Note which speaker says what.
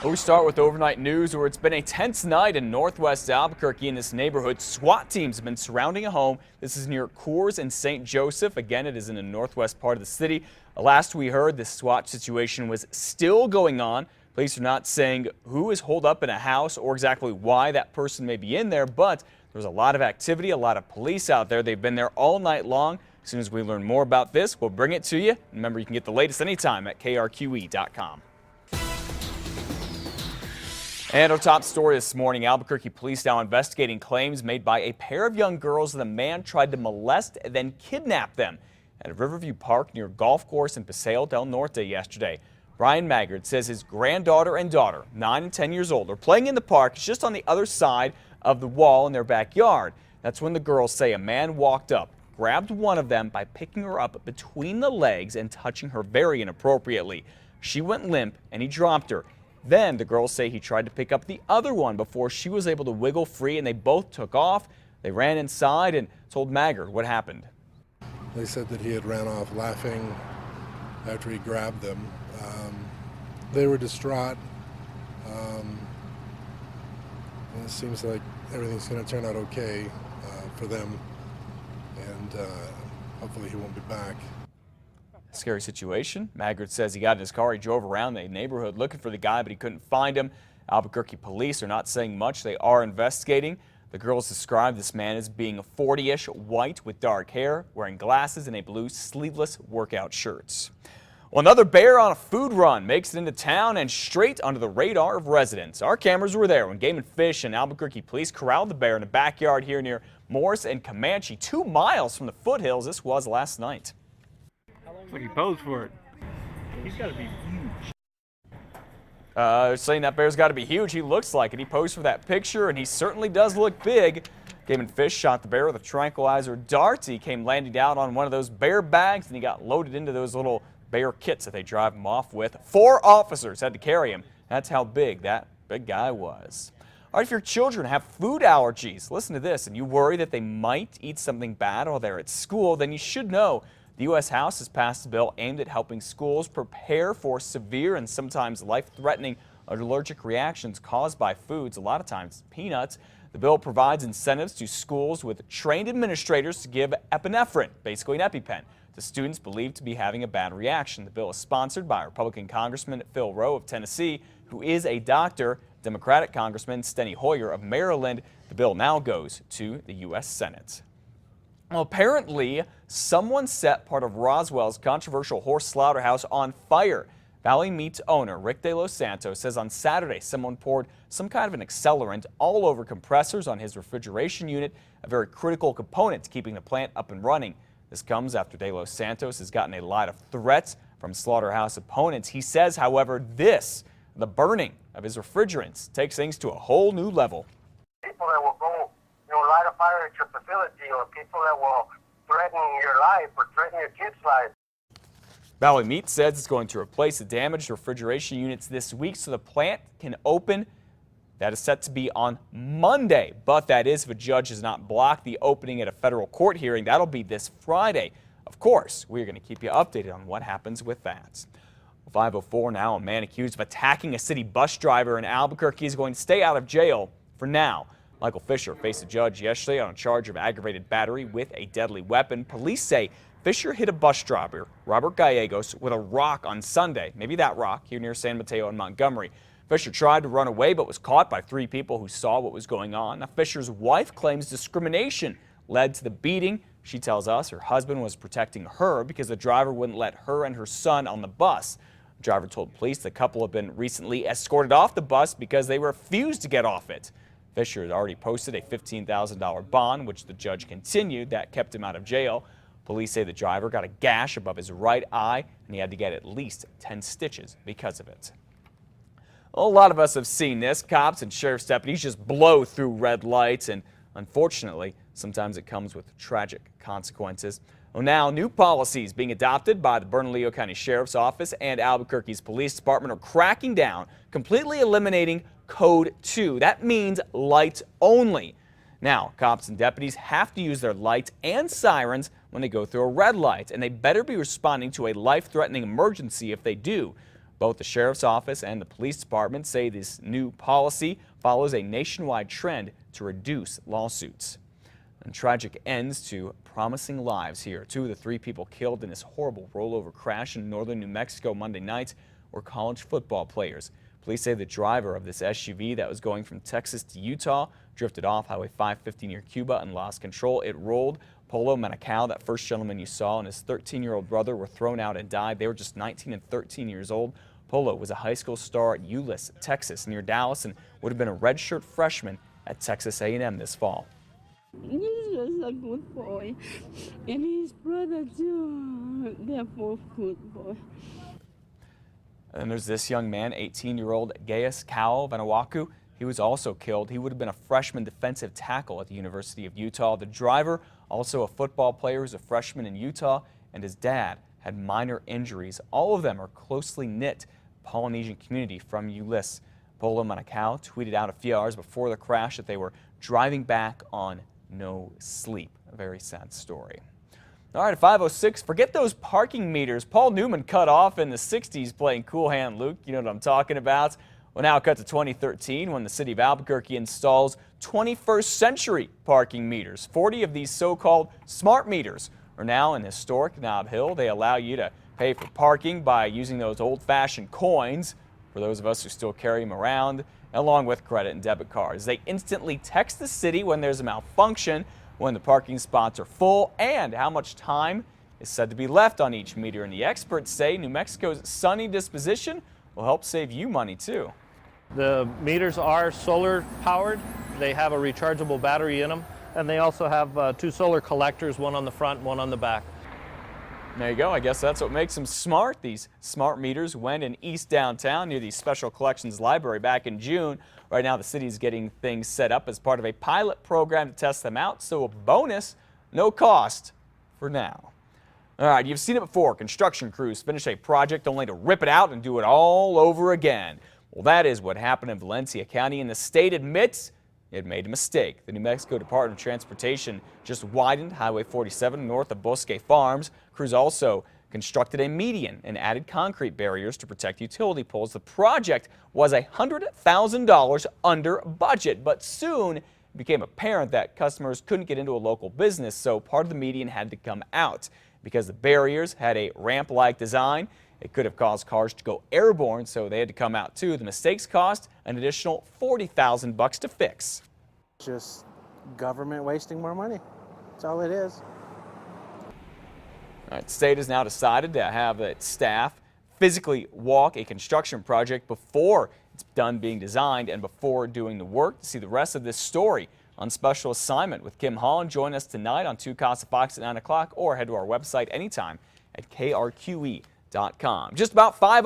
Speaker 1: Well, we start with overnight news where it's been a tense night in northwest Albuquerque. In this neighborhood, SWAT teams have been surrounding a home. This is near Coors and St. Joseph. Again, it is in the northwest part of the city. Last we heard, this SWAT situation was still going on. Police are not saying who is holed up in a house or exactly why that person may be in there, but there's a lot of activity, a lot of police out there. They've been there all night long. As soon as we learn more about this, we'll bring it to you. Remember, you can get the latest anytime at KRQE.com. And our top story this morning, Albuquerque police now investigating claims made by a pair of young girls that a man tried to molest and then kidnap them at a Riverview Park near golf course in Paseo del Norte yesterday. Brian Maggard says his granddaughter and daughter, 9 and 10 years old, are playing in the park just on the other side of the wall in their backyard. That's when the girls say a man walked up, grabbed one of them by picking her up between the legs and touching her very inappropriately. She went limp and he dropped her. Then the girls say he tried to pick up the other one before she was able to wiggle free, and they both took off. They ran inside and told Maggard what happened.
Speaker 2: They said that he had ran off laughing after he grabbed them. They were distraught. And it seems like everything's going to turn out okay for them, and hopefully he won't be back.
Speaker 1: Scary situation. Maggard says he got in his car, he drove around the neighborhood looking for the guy, but he couldn't find him. Albuquerque police are not saying much. They are investigating. The girls described this man as being 40-ish, white with dark hair, wearing glasses and a blue sleeveless workout shirt. Well, another bear on a food run makes it into town and straight under the radar of residents. Our cameras were there when Game and Fish and Albuquerque police corralled the bear in a backyard here near Morris and Comanche, 2 miles from the foothills. This was last night.
Speaker 3: Like he posed for it. He's got to be huge.
Speaker 1: Saying that bear's got to be huge. He looks like it. He posed for that picture, and he certainly does look big. Game and Fish shot the bear with a tranquilizer dart. He came landing down on one of those bear bags, and he got loaded into those little bear kits that they drive him off with. 4 officers had to carry him. That's how big that big guy was. All right, if your children have food allergies, listen to this, and you worry that they might eat something bad while they're at school, then you should know the U.S. House has passed a bill aimed at helping schools prepare for severe and sometimes life-threatening allergic reactions caused by foods, a lot of times peanuts. The bill provides incentives to schools with trained administrators to give epinephrine, basically an EpiPen, to students believed to be having a bad reaction. The bill is sponsored by Republican Congressman Phil Rowe of Tennessee, who is a doctor, Democratic Congressman Steny Hoyer of Maryland. The bill now goes to the U.S. Senate. Well, apparently, someone set part of Roswell's controversial horse slaughterhouse on fire. Valley Meats owner Rick De Los Santos says on Saturday someone poured some kind of an accelerant all over compressors on his refrigeration unit, a very critical component to keeping the plant up and running. This comes after De Los Santos has gotten a lot of threats from slaughterhouse opponents. He says, however, the burning of his refrigerants, takes things to a whole new level.
Speaker 4: People that will go, light a fire at your facility, or people that will threaten your life or threaten your kids' life.
Speaker 1: Valley Meats says it's going to replace the damaged refrigeration units this week so the plant can open. That is set to be on Monday, but that is if a judge has not blocked the opening at a federal court hearing. That'll be this Friday. Of course, we're going to keep you updated on what happens with that. 5:04 now, a man accused of attacking a city bus driver in Albuquerque is going to stay out of jail for now. Michael Fisher faced a judge yesterday on a charge of aggravated battery with a deadly weapon. Police say Fisher hit a bus driver, Robert Gallegos, with a rock on Sunday, maybe that rock, here near San Mateo and Montgomery. Fisher tried to run away but was caught by 3 people who saw what was going on. Now, Fisher's wife claims discrimination led to the beating. She tells us her husband was protecting her because the driver wouldn't let her and her son on the bus. The driver told police the couple had been recently escorted off the bus because they refused to get off it. Fisher had already posted a $15,000 bond, which the judge continued. That kept him out of jail. Police say the driver got a gash above his right eye, and he had to get at least 10 stitches because of it. A lot of us have seen this. Cops and sheriff's deputies just blow through red lights, and unfortunately, sometimes it comes with tragic consequences. Well, now, new policies being adopted by the Bernalillo County Sheriff's Office and Albuquerque's Police Department are cracking down, completely eliminating Code 2. That means lights only. Now, cops and deputies have to use their lights and sirens when they go through a red light, and they better be responding to a life-threatening emergency if they do. Both the sheriff's office and the police department say this new policy follows a nationwide trend to reduce lawsuits. And tragic ends to promising lives here. 2 of the 3 people killed in this horrible rollover crash in northern New Mexico Monday night were college football players. Police say the driver of this SUV that was going from Texas to Utah drifted off Highway 550 near Cuba and lost control. It rolled. Polo Manacao, that first gentleman you saw, and his 13-year-old brother were thrown out and died. They were just 19 and 13 years old. Polo was a high school star at Euless, Texas, near Dallas, and would have been a redshirt freshman at Texas A&M this fall.
Speaker 5: He's just a good boy, and his brother too. They're both good boys.
Speaker 1: And there's this young man, 18-year-old Gaius Cowell Vanawaku. He was also killed. He would have been a freshman defensive tackle at the University of Utah. The driver, also a football player, was a freshman in Utah, and his dad had minor injuries. All of them are closely knit Polynesian community from Euless. Polo Manacao tweeted out a few hours before the crash that they were driving back on no sleep. A very sad story. All right, at 5:06, forget those parking meters. Paul Newman cut off in the 60s playing Cool Hand Luke. You know what I'm talking about. Well, now cut to 2013 when the city of Albuquerque installs 21st century parking meters. 40 of these so-called smart meters are now in historic Nob Hill. They allow you to pay for parking by using those old-fashioned coins, for those of us who still carry them around, along with credit and debit cards. They instantly text the city when there's a malfunction, when the parking spots are full, and how much time is said to be left on each meter. And the experts say New Mexico's sunny disposition will help save you money too.
Speaker 6: The meters are solar powered. They have a rechargeable battery in them, and they also have 2 solar collectors, one on the front, one on the back.
Speaker 1: There you go. I guess that's what makes them smart. These smart meters went in East Downtown near the Special Collections Library back in June. Right now, the city is getting things set up as part of a pilot program to test them out. So a bonus, no cost for now. All right, you've seen it before. Construction crews finish a project only to rip it out and do it all over again. Well, that is what happened in Valencia County, and the state admits it made a mistake. The New Mexico Department of Transportation just widened Highway 47 north of Bosque Farms. Crews also constructed a median and added concrete barriers to protect utility poles. The project was $100,000 under budget, but soon it became apparent that customers couldn't get into a local business, so part of the median had to come out. Because the barriers had a ramp-like design, it could have caused cars to go airborne, so they had to come out too. The mistakes cost an additional $40,000 to fix.
Speaker 7: Just government wasting more money. That's all it is.
Speaker 1: All right, the state has now decided to have its staff physically walk a construction project before it's done being designed and before doing the work. To see the rest of this story on special assignment with Kim Holland, join us tonight on 2 Casa Fox at 9 o'clock or head to our website anytime at krqe.com. Just about 5